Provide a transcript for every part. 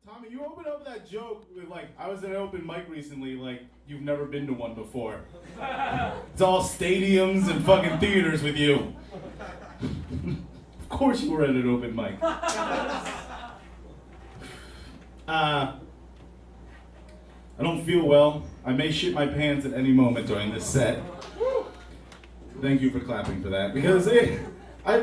Tommy, you opened up that joke with like, I was at an open mic recently, like, you've never been to one before. It's all stadiums and fucking theaters with you. Of course you were at an open mic. I don't feel well. I may shit my pants at any moment during this set. Thank you for clapping for that. Because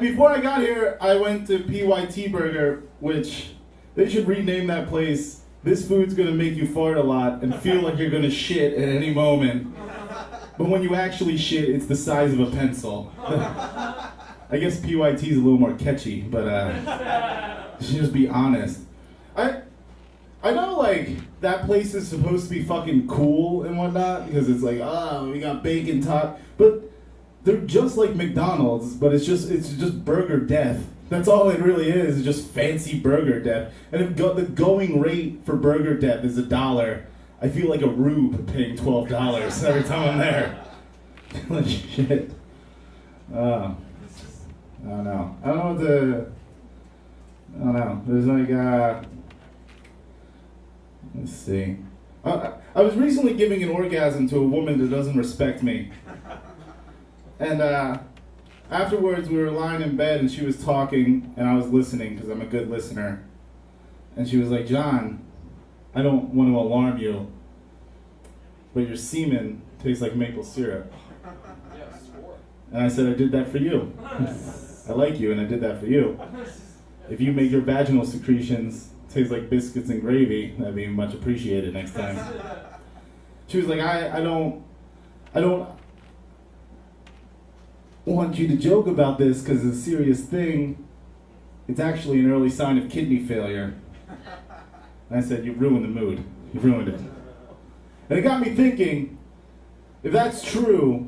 before I got here, I went to PYT Burger, which they should rename that place. This food's gonna make you fart a lot and feel like you're gonna shit at any moment. But when you actually shit, it's the size of a pencil. I guess PYT is a little more catchy, but you should just be honest. I know, like, that place is supposed to be fucking cool and whatnot, because it's like, we got bacon top, but they're just like McDonald's, but it's just burger death. That's all it really is just fancy burger death. And if the going rate for burger death is $1, I feel like a rube paying $12 every time I'm there. Like, shit. I don't know. I don't know. There's like, let's see. I was recently giving an orgasm to a woman that doesn't respect me. And afterwards we were lying in bed and she was talking and I was listening because I'm a good listener. And she was like, John, I don't want to alarm you, but your semen tastes like maple syrup. And I said, I did that for you. I like you and I did that for you. If you make your vaginal secretions taste like biscuits and gravy, that'd be much appreciated next time. She was like, I don't want you to joke about this because it's a serious thing. It's actually an early sign of kidney failure. And I said, you ruined the mood. You ruined it. And it got me thinking, if that's true,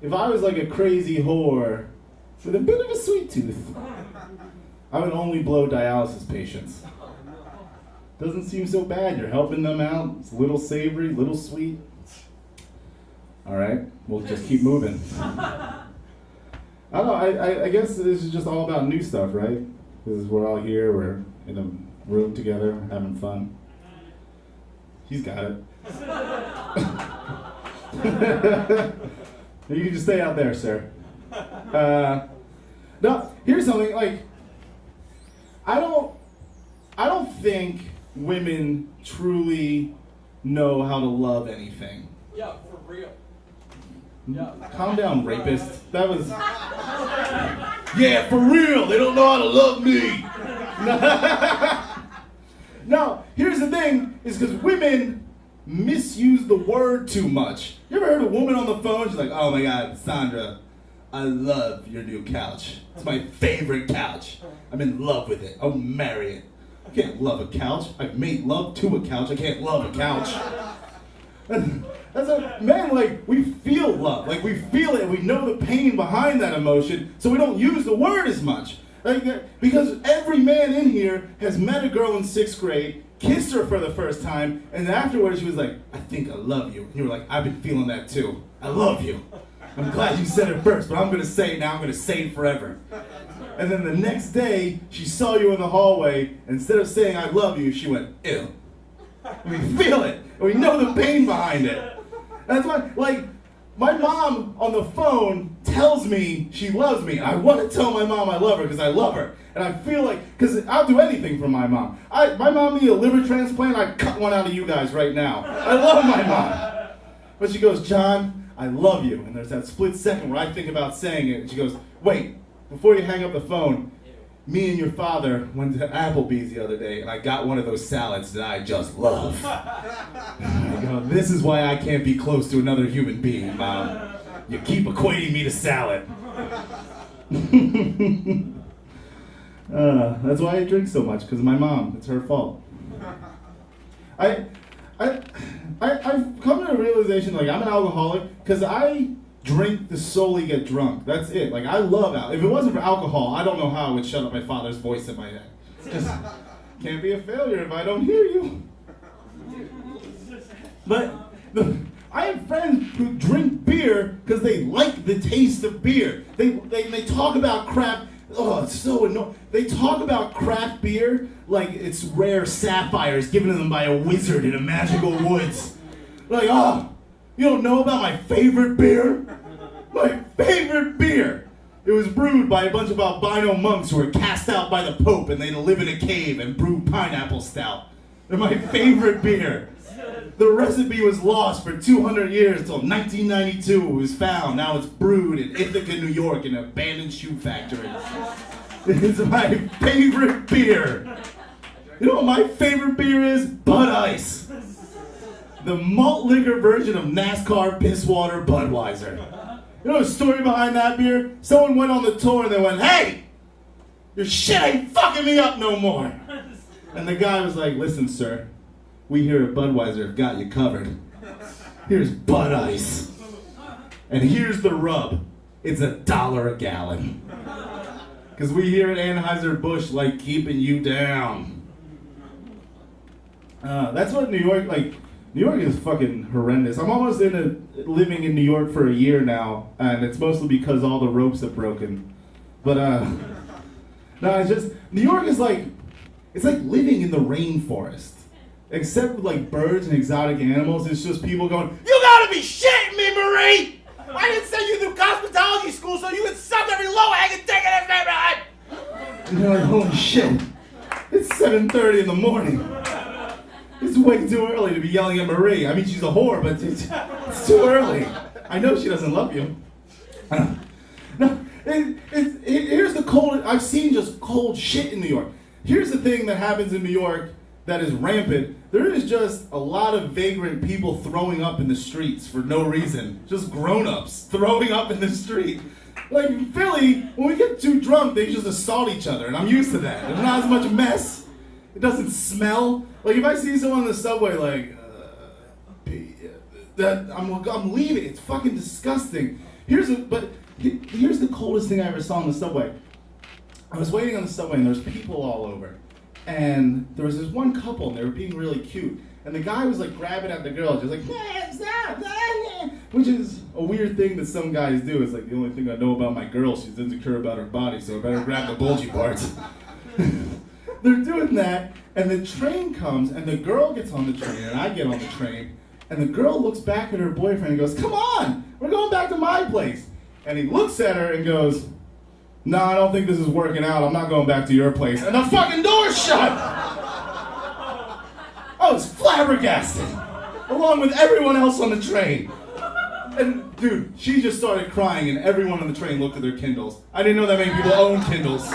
if I was like a crazy whore with a bit of a sweet tooth, I would only blow dialysis patients. Doesn't seem so bad. You're helping them out. It's a little savory, little sweet. All right, we'll just keep moving. I don't know, I guess this is just all about new stuff, right? Because we're all here, we're in a room together, having fun. He's got it. You can just stay out there, sir. No, here's something, like, I don't think women truly know how to love anything. Yeah, for real. Yeah. Calm down, rapist. That was... Yeah, for real, they don't know how to love me. No, here's the thing, is because women misuse the word too much. You ever heard a woman on the phone, she's like, oh my God, Sandra, I love your new couch. It's my favorite couch. I'm in love with it. I'll marry it. I can't love a couch. I've made love to a couch. I can't love a couch. That's a man, like, we feel love. Like, we feel it. We know the pain behind that emotion, so we don't use the word as much. Like, because every man in here has met a girl in 6th grade, kissed her for the first time, and afterwards she was like, I think I love you. And you were like, I've been feeling that too. I love you. I'm glad you said it first, but I'm going to say it now. I'm going to say it forever. And then the next day, she saw you in the hallway, and instead of saying I love you, she went, ew. And we feel it, and we know the pain behind it. That's why, like, my mom on the phone tells me she loves me. I want to tell my mom I love her because I love her. And I feel like, because I'll do anything for my mom. My mom needed a liver transplant, I'd cut one out of you guys right now. I love my mom. But she goes, John, I love you. And there's that split second where I think about saying it, and she goes, wait, before you hang up the phone, me and your father went to Applebee's the other day, and I got one of those salads that I just love. And I go, this is why I can't be close to another human being, Mom. You keep equating me to salad. That's why I drink so much, because of my mom. It's her fault. I've come to a realization, like, I'm an alcoholic, because I drink to solely get drunk. That's it. Like, I love alcohol. If it wasn't for alcohol, I don't know how I would shut up my father's voice in my head. Just can't be a failure if I don't hear you. But I have friends who drink beer because they like the taste of beer. They talk about crap Oh, it's so annoying. They talk about craft beer like it's rare sapphires given to them by a wizard in a magical woods. Like, oh, you don't know about my favorite beer? My favorite beer! It was brewed by a bunch of albino monks who were cast out by the Pope and they had to live in a cave and brew pineapple stout. They're my favorite beer. The recipe was lost for 200 years until 1992 it was found. Now it's brewed in Ithaca, New York in an abandoned shoe factory. It's my favorite beer. You know what my favorite beer is? Bud Ice. The malt liquor version of NASCAR Pisswater Budweiser. You know the story behind that beer? Someone went on the tour and they went, "Hey, your shit ain't fucking me up no more." And the guy was like, "Listen, sir, we here at Budweiser have got you covered. Here's Bud Ice. And here's the rub. It's $1 a gallon. Because we here at Anheuser-Busch like keeping you down." That's what New York, like, New York is fucking horrendous. I'm almost living in New York for a year now, and it's mostly because all the ropes have broken. But, no, it's just, New York is like, it's like living in the rainforest. Except with like birds and exotic animals, it's just people going, "You gotta be shitting me, Marie! I didn't send you through cosmetology school so you could suck every low-hanging dick in this neighborhood!" And you're like, holy shit, it's 7:30 in the morning. It's way too early to be yelling at Marie. I mean, she's a whore, but it's too early. I know she doesn't love you. No, here's the cold, I've seen just cold shit in New York. Here's the thing that happens in New York that is rampant. There is just a lot of vagrant people throwing up in the streets for no reason. Just grown-ups throwing up in the street. Like in Philly, when we get too drunk, they just assault each other, and I'm used to that. There's not as much mess. It doesn't smell. Like if I see someone on the subway, like, I'm leaving. It's fucking disgusting. Here's the coldest thing I ever saw on the subway. I was waiting on the subway and there was people all over. And there was this one couple and they were being really cute. And the guy was like grabbing at the girl, just like, stop, which is a weird thing that some guys do. It's like the only thing I know about my girl, she's insecure about her body, so I better grab the bulgy parts. They're doing that, and the train comes, and the girl gets on the train, and I get on the train, and the girl looks back at her boyfriend and goes, "Come on, we're going back to my place." And he looks at her and goes, "No, I don't think this is working out. I'm not going back to your place." And the fucking door's shut! I was flabbergasted, along with everyone else on the train. And dude, she just started crying, and everyone on the train looked at their Kindles. I didn't know that many people own Kindles.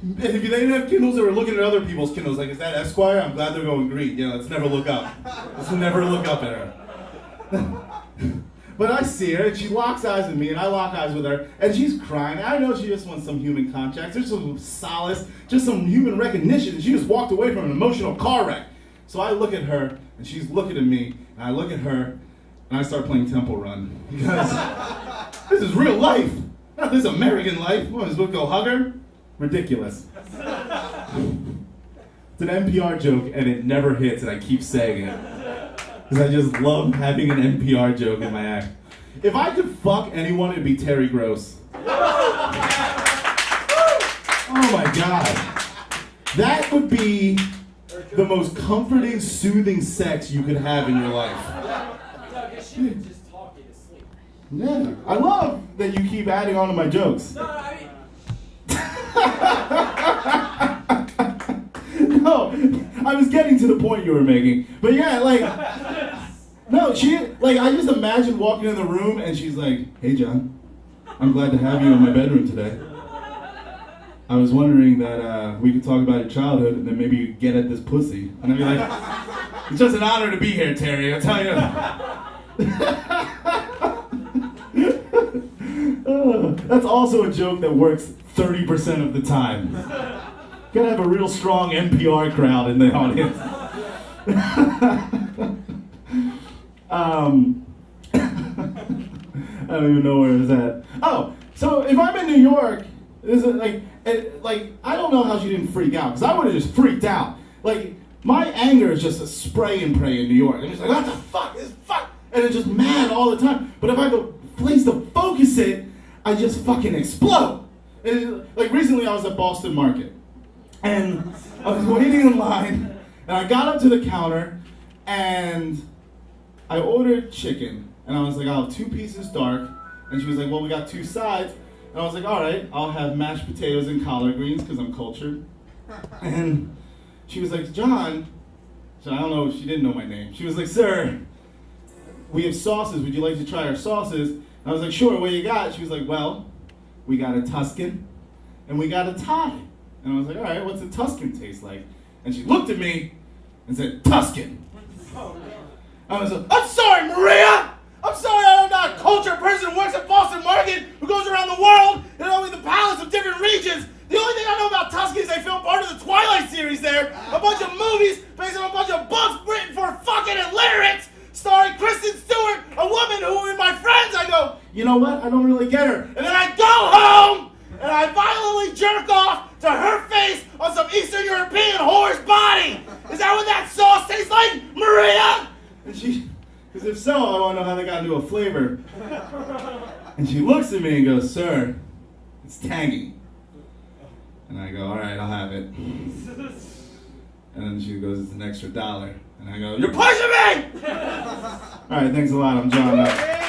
If they didn't have Kindles, they were looking at other people's Kindles. Like, is that Esquire? I'm glad they're going green. You know, let's never look up. Let's never look up at her. But I see her, and she locks eyes with me, and I lock eyes with her, and she's crying. I know she just wants some human contact. There's some solace, just some human recognition. And she just walked away from an emotional car wreck. So I look at her, and she's looking at me, and I look at her, and I start playing Temple Run. Because this is real life, not this American life. What, am I supposed to go hug her? Ridiculous. It's an NPR joke, and it never hits, and I keep saying it. Because I just love having an NPR joke in my act. If I could fuck anyone, it'd be Terry Gross. Oh my God. That would be the most comforting, soothing sex you could have in your life. She would just talk you to sleep. Yeah. I love that you keep adding on to my jokes. No, I mean... No, I was getting to the point you were making. But yeah, like, no, I just imagine walking in the room and she's like, "Hey John, I'm glad to have you in my bedroom today. I was wondering that we could talk about your childhood and then maybe you get at this pussy." And I'd be like, "It's just an honor to be here, Terry, I'll tell you." That's also a joke that works 30% of the time. Gotta have a real strong NPR crowd in the audience. I don't even know where it's at. Oh, so if I'm in New York, is it like I don't know how she didn't freak out, because I would have just freaked out. Like, my anger is just a spray and pray in New York. I'm just like, what the fuck, this fuck, and it's just mad all the time. But if I have a place to focus it, I just fucking explode. Like recently I was at Boston Market, and I was waiting in line, and I got up to the counter, and I ordered chicken, and I was like, I'll have 2 pieces dark, and she was like, well, we got 2 sides, and I was like, all right, I'll have mashed potatoes and collard greens, because I'm cultured, and she was like, John, so I don't know, she didn't know my name, she was like, sir, we have sauces, would you like to try our sauces? And I was like, sure, what you got? She was like, well, we got a Tuscan, and we got a Thai. And I was like, all right, what's a Tuscan taste like? And she looked at me and said, Tuscan. I was like, I'm sorry, Maria! I'm sorry I'm not a cultured person who works at Boston Market, who goes around the world and only the palates of different regions. The only thing I know about Tuscan is they film part of the Twilight series there, a bunch of movies based on a bunch of books written for fucking illiterates, starring Kristen Stewart, a woman who, in my friends, I go, you know what? I don't really get her. And then I go home, and I violently jerk off to her face on some Eastern European whore's body. Is that what that sauce tastes like, Maria? And she, because if so, I want to know how they got into a flavor. And she looks at me and goes, sir, it's tangy. And I go, all right, I'll have it. And then she goes, it's an extra $1. And I go, you're pushing me! All right, thanks a lot. I'm John.